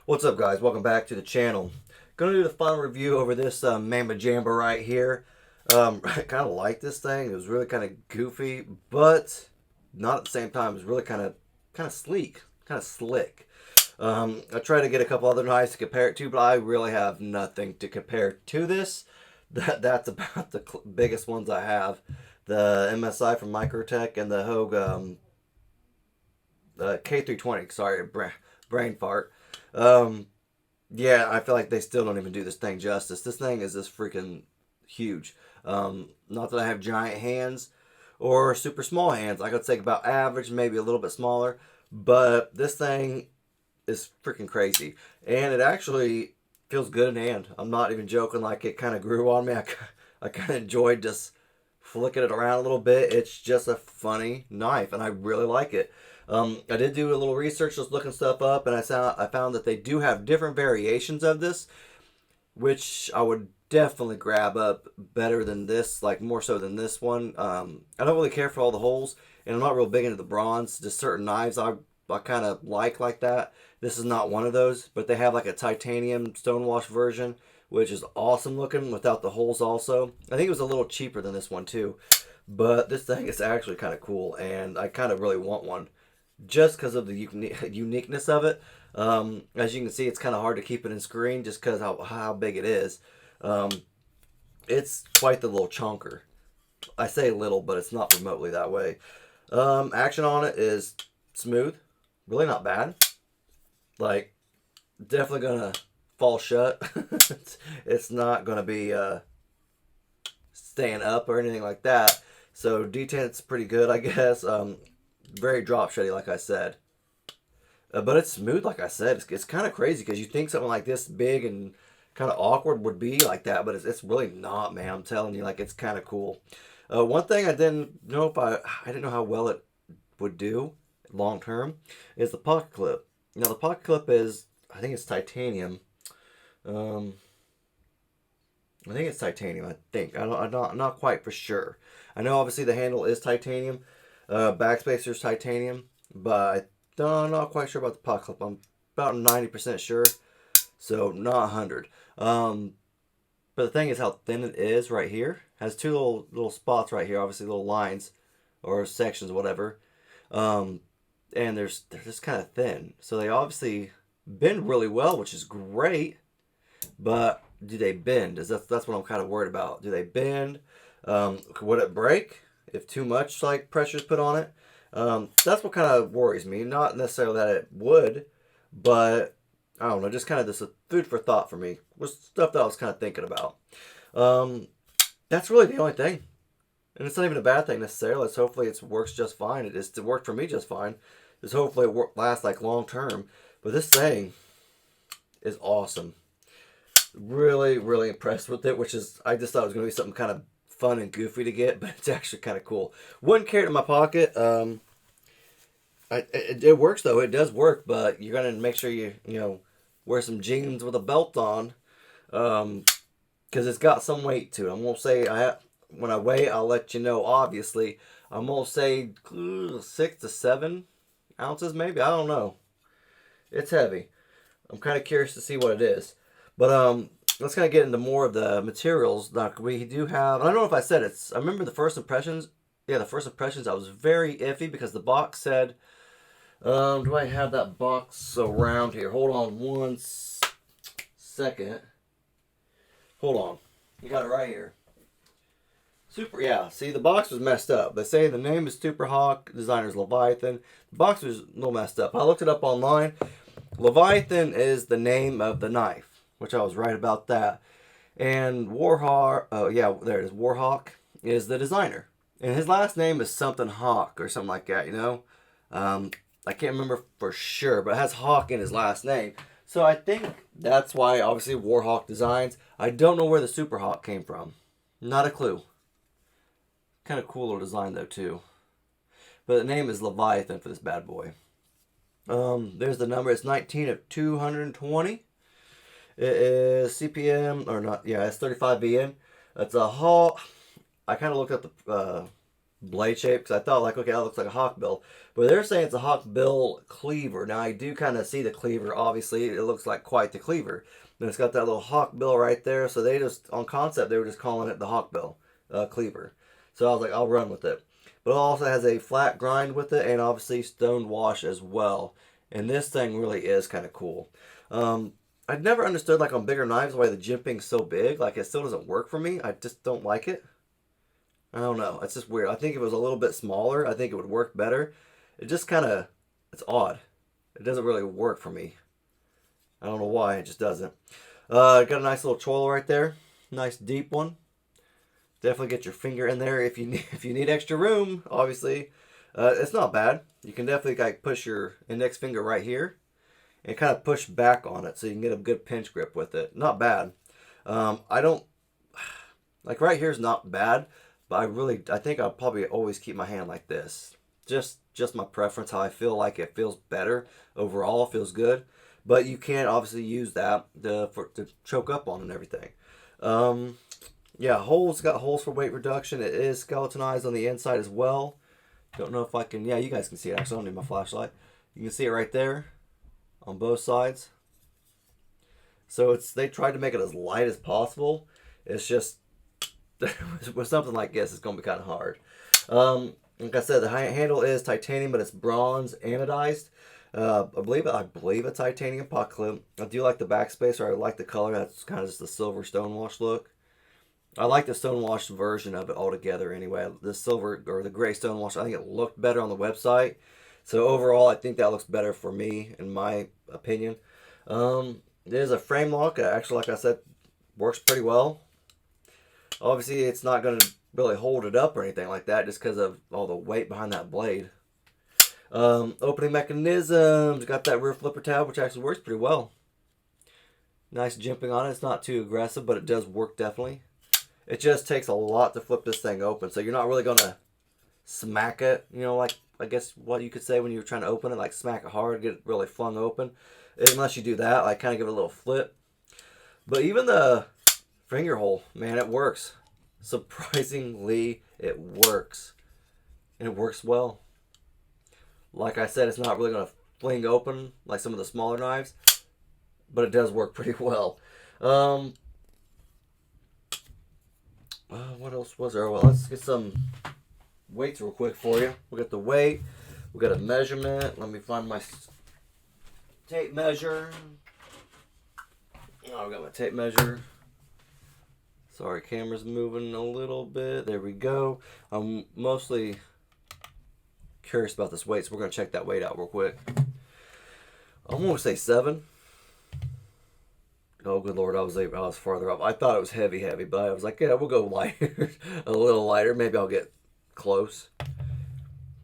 What's up, guys? Welcome back to the channel. Gonna do the final review over this Mamba Jamba right here. I kind of like this thing. It was really kind of goofy, but not at the same time. It was really kind of sleek, kind of slick. I tried to get a couple other knives to compare it to, but I really have nothing to compare to this. That's about the biggest ones I have. The MSI from Microtech and the Hogue K320. Sorry, brain fart. Um, yeah, I feel like they still don't even do this thing justice. This thing is just freaking huge. Not that I have giant hands or super small hands. I could say about average, maybe a little bit smaller. But this thing is freaking crazy. And it actually feels good in hand. I'm not even joking. Like, it kind of grew on me. I kind of enjoyed just flicking it around a little bit. It's just a funny knife, and I really like it. I did do a little research, just looking stuff up, and I found that they do have different variations of this, which I would definitely grab up better than this, like more so than this one. I don't really care for all the holes, and I'm not real big into the bronze. Just certain knives I kind of like that. This is not one of those, but they have like a titanium stonewash version, which is awesome looking without the holes also. I think it was a little cheaper than this one too, but this thing is actually kind of cool, and I kind of really want one just because of the uniqueness of it. As you can see, it's kind of hard to keep it in screen just because how big it is. Um, it's quite the little chunker. I say little, but it's not remotely that way. Action on it is smooth, really not bad. Like, definitely gonna fall shut. It's not gonna be staying up or anything like that. So detent's pretty good, I guess. Very drop shutty, like I said. But it's smooth, like I said. It's kind of crazy because you think something like this big and kind of awkward would be like that, but it's really not, man. I'm telling you, like, it's kind of cool. One thing I didn't know if I didn't know how well it would do long term is the pocket clip. Now the pocket clip is, I think it's titanium. Um, I think it's titanium. I think I'm not quite for sure. I know obviously the handle is titanium. Backspacer's titanium, but I'm not quite sure about the pocket clip. I'm about 90% sure, so not 100. But the thing is how thin it is right here. Has two little spots right here, obviously little lines or sections, whatever. Um, and they're just kind of thin, so they obviously bend really well, which is great. But do they bend? That's what I'm kind of worried about. Do they bend? Would it break if too much like pressure is put on it? That's what kind of worries me. Not necessarily that it would, but I don't know. Just kind of this food for thought for me. Was stuff that I was kind of thinking about. Um, that's really the only thing, and it's not even a bad thing necessarily. It's hopefully it works just fine. It worked for me just fine. Just hopefully it lasts like long term. But this thing is awesome. Really, really impressed with it, which is, I just thought it was going to be something kind of fun and goofy to get, but it's actually kind of cool. Wouldn't carry it in my pocket. It works though. It does work, but you're going to make sure you wear some jeans with a belt on, because it's got some weight to it. I'm going to say, when I weigh it, I'll let you know, obviously. I'm going to say 6 to 7 ounces maybe. I don't know. It's heavy. I'm kind of curious to see what it is. But let's kind of get into more of the materials. Like, we do have, and I don't know if I said it. I remember the first impressions. Yeah, the first impressions, I was very iffy because the box said, do I have that box around here? Hold on one second. Hold on. You got it right here. Yeah, see, the box was messed up. They say the name is Super Hawk, designer's Leviathan. The box was a little messed up. I looked it up online. Leviathan is the name of the knife, which I was right about that. And Warhawk, oh yeah, there it is. Warhawk is the designer, and his last name is something Hawk or something like that. I can't remember for sure, but it has Hawk in his last name. So I think that's why, obviously, Warhawk Designs. I don't know where the Super Hawk came from. Not a clue. Kind of cool little design though too. But the name is Leviathan for this bad boy. There's the number. It's 19 of 220. It is CPM, or not, yeah, it's 35 VN. It's a Hawk. I kind of looked at blade shape because I thought like, okay, that looks like a hawk bill, but they're saying it's a hawk bill cleaver. Now I do kind of see the cleaver. Obviously, it looks like quite the cleaver. And it's got that little hawk bill right there. So they just on Kansept they were just calling it the hawk bill cleaver. So I was like, I'll run with it. But it also has a flat grind with it and obviously stoned wash as well. And this thing really is kind of cool. I've never understood like on bigger knives why the jimping's so big. Like it still doesn't work for me. I just don't like it. I don't know. It's just weird. I think if it was a little bit smaller, I think it would work better. It just kind of, it's odd. It doesn't really work for me. I don't know why. It just doesn't. Got a nice little choil right there. Nice deep one. Definitely get your finger in there if you need extra room. Obviously, it's not bad. You can definitely like push your index finger right here and kind of push back on it so you can get a good pinch grip with it. Not bad. I don't like right here is not bad. But I think I'll probably always keep my hand like this. Just my preference, how I feel like it feels better overall, feels good. But you can obviously use that to choke up on and everything. Yeah, holes, got holes for weight reduction. It is skeletonized on the inside as well. Don't know if I can, yeah, you guys can see it actually. I don't need my flashlight. You can see it right there on both sides. So they tried to make it as light as possible. It's just, with something like this, it's going to be kind of hard. Like I said, the handle is titanium, but it's bronze anodized. I believe a titanium pot clip. I do like the backspacer. I like the color. That's kind of just the silver stonewash look. I like the stonewash version of it altogether anyway. The silver or the gray stonewash, I think it looked better on the website. So overall, I think that looks better for me, in my opinion. It is a frame lock. Actually, like I said, works pretty well. Obviously, it's not going to really hold it up or anything like that just because of all the weight behind that blade. Opening mechanisms. Got that rear flipper tab, which actually works pretty well. Nice jimping on it. It's not too aggressive, but it does work definitely. It just takes a lot to flip this thing open, so you're not really going to smack it, you know, like I guess what you could say when you're trying to open it, like smack it hard, get it really flung open. Unless you do that, like kind of give it a little flip. But even the finger hole, man, it works. Surprisingly, it works. And it works well. Like I said, it's not really going to fling open like some of the smaller knives, but it does work pretty well. What else was there? Well, let's get some weights real quick for you. We got the weight. We got a measurement. Let me find my tape measure. Oh, I got my tape measure. Sorry, camera's moving a little bit. There we go. I'm mostly curious about this weight, so we're going to check that weight out real quick. I'm going to say 7. Oh, good Lord, I was farther up. I thought it was heavy, but I was like, yeah, we'll go lighter. A little lighter. Maybe I'll get close.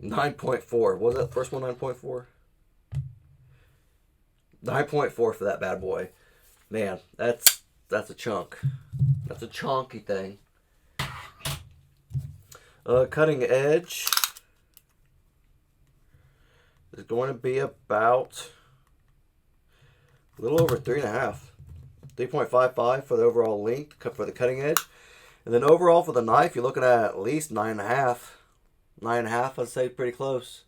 9.4. Was that the first one 9.4? 9.4 for that bad boy. Man, that's a chunk. That's a chunky thing. Cutting edge is going to be about a little over 3.5. 3.55 for the overall length for the cutting edge. And then overall for the knife, you're looking at least 9.5. 9.5, I'd say pretty close.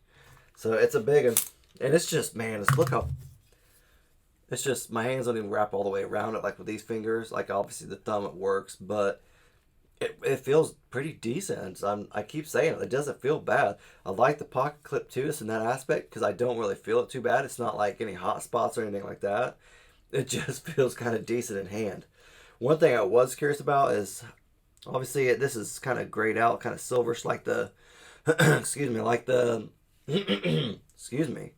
So it's a big one. And it's just, man, look how, it's just, my hands don't even wrap all the way around it like with these fingers. Like obviously the thumb, it works, but it feels pretty decent. I keep saying it doesn't feel bad. I like the pocket clip too, just in that aspect, because I don't really feel it too bad. It's not like any hot spots or anything like that. It just feels kind of decent in hand. One thing I was curious about is, obviously this is kind of grayed out, kind of silverish, like the, excuse me, like the, excuse me,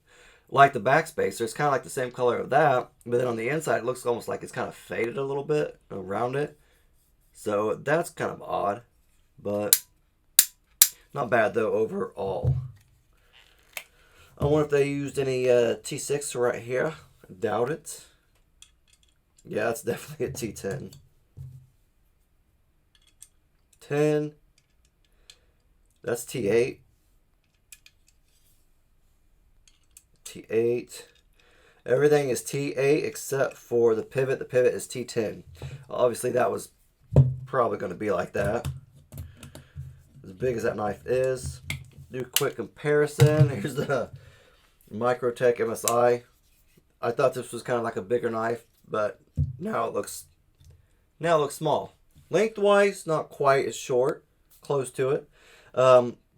like the backspacer. It's kind of like the same color of that, but then on the inside it looks almost like it's kind of faded a little bit around it. So that's kind of odd, but not bad though overall. I wonder if they used any T6 right here. I doubt it. Yeah, it's definitely a T10. 10. That's T8. T8. Everything is T8 except for the pivot. The pivot is T10. Obviously, that was probably going to be like that. as big as that knife is. Do a quick comparison. Here's the Microtech MSI. I thought this was kind of like a bigger knife, but now it looks small. Lengthwise, not quite as short, close to it.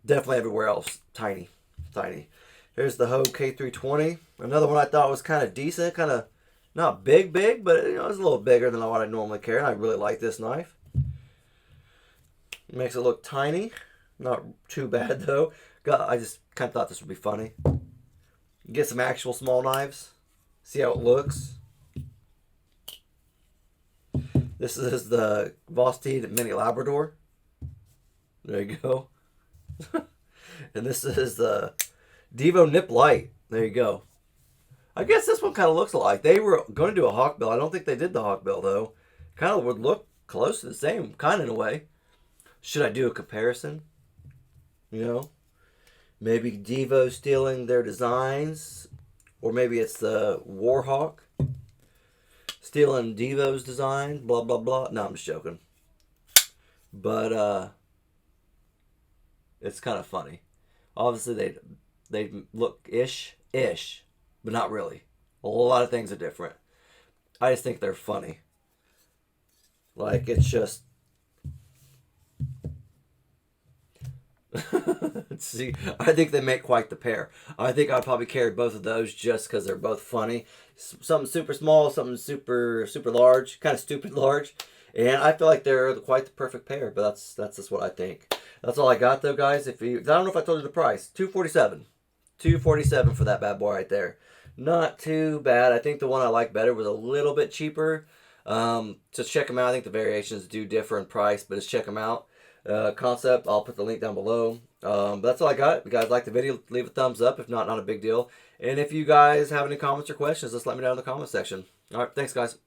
Definitely everywhere else, tiny. Here's the Hogue K320. Another one I thought was kind of decent, kind of not big, but you know, it's a little bigger than what I normally carry. And I really like this knife. It makes it look tiny, not too bad though. I just kind of thought this would be funny. Get some actual small knives, see how it looks. This is the Vosteed Mini Labrador. There you go. And this is the Devo Nip Light. There you go. I guess this one kind of looks alike. They were going to do a hawkbill. I don't think they did the hawkbill though. Kind of would look close to the same, kind of in a way. Should I do a comparison? You know, maybe Devo stealing their designs, or maybe it's the Warhawk stealing Devo's design. Blah blah blah. No, I'm just joking. But it's kind of funny. Obviously, they look ish, but not really. A lot of things are different. I just think they're funny. Like, it's just... See, I think they make quite the pair. I think I'd probably carry both of those just because they're both funny. Something super small, something super large, kind of stupid large. And I feel like they're quite the perfect pair, but that's just what I think. That's all I got though, guys. I don't know if I told you the price. $247. $247 for that bad boy right there. Not too bad. I think the one I like better was a little bit cheaper. Just check them out. I think the variations do differ in price, but just check them out. Kansept, I'll put the link down below. But that's all I got. If you guys like the video, leave a thumbs up. If not, not a big deal. And if you guys have any comments or questions, just let me know in the comment section. All right, thanks, guys.